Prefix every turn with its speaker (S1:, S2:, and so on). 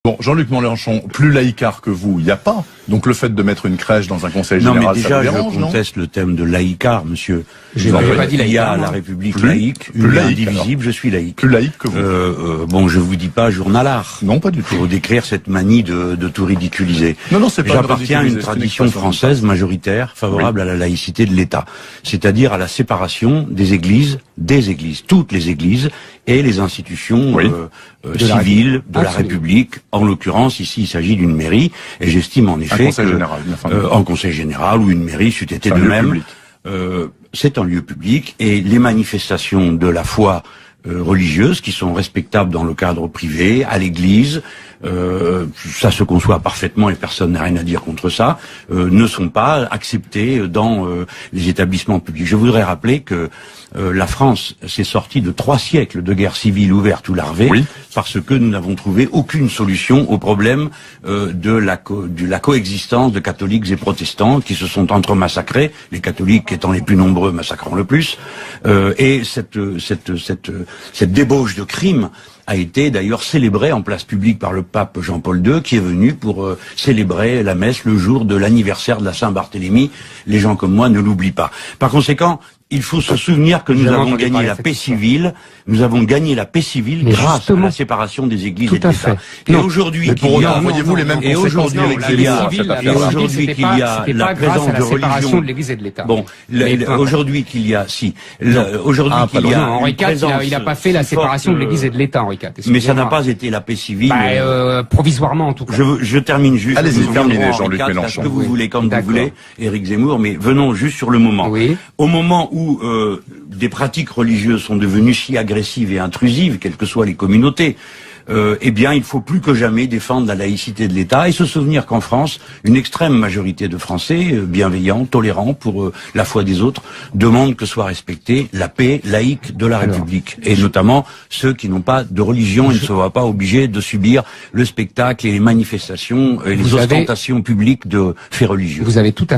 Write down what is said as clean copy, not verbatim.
S1: Bon, Jean-Luc Mélenchon, plus laïcard que vous, il n'y a pas. Donc le fait de mettre une crèche dans un conseil général,
S2: non, mais déjà,
S1: ça vous dérange,
S2: je conteste le thème de laïcard, monsieur.
S3: Je n'avais pas dit
S2: Il y a
S3: laïcard,
S2: la République laïque,
S1: plus laïque,
S2: indivisible, je suis laïque.
S1: Plus laïque que vous.
S2: Bon, je vous dis pas journalard.
S1: Non, pas du tout.
S2: Pour décrire cette manie de tout ridiculiser.
S1: Non, c'est pas.
S2: J'appartiens à une tradition française majoritaire favorable à la laïcité de l'État. C'est-à-dire à la séparation des églises, toutes les églises et les institutions civiles de la République. En l'occurrence, ici, il s'agit d'une mairie, et j'estime en effet en conseil général ou une mairie, c'eût été de même. C'est un lieu public, et les manifestations de la foi religieuses qui sont respectables dans le cadre privé, à l'église, ça se conçoit parfaitement et personne n'a rien à dire contre ça, ne sont pas acceptées dans les établissements publics. Je voudrais rappeler que la France s'est sortie de 3 siècles de guerre civile ouverte ou larvée parce que nous n'avons trouvé aucune solution au problème de la coexistence de catholiques et protestants qui se sont entre-massacrés, les catholiques étant les plus nombreux massacrant le plus, et cette débauche de crimes a été d'ailleurs célébrée en place publique par le pape Jean-Paul II, qui est venu pour célébrer la messe le jour de l'anniversaire de la Saint-Barthélemy. Les gens comme moi ne l'oublient pas. Par conséquent, il faut se souvenir que nous avons gagné la paix civile. Nous avons gagné la paix civile grâce à la séparation des églises et de l'État. Et aujourd'hui,
S1: voyez-vous les mêmes conséquences qu'il y a
S2: la présence de religion
S3: de l'Église et de l'État.
S2: Bon, aujourd'hui qu'il y a, aujourd'hui qu'il y a
S3: Henri IV, il n'a pas fait la séparation de l'Église et de l'État, Henri IV.
S2: Mais ça n'a pas été la paix civile.
S3: Provisoirement en tout cas.
S2: Je termine juste.
S1: Allez-y, terminez, Jean-Luc Mélenchon.
S2: Ce que vous voulez, quand vous voulez, Éric Zemmour, mais venons juste sur le moment.
S3: Oui.
S2: Au moment où des pratiques religieuses sont devenues si agressives et intrusives, quelles que soient les communautés, eh bien, il faut plus que jamais défendre la laïcité de l'État et se souvenir qu'en France, une extrême majorité de Français, bienveillants, tolérants pour la foi des autres, demandent que soit respectée la paix laïque de la République. Et notamment ceux qui n'ont pas de religion et ne se voient pas obligés de subir le spectacle et les manifestations et les ostentations publiques de faits religieux.
S3: Vous avez tout à fait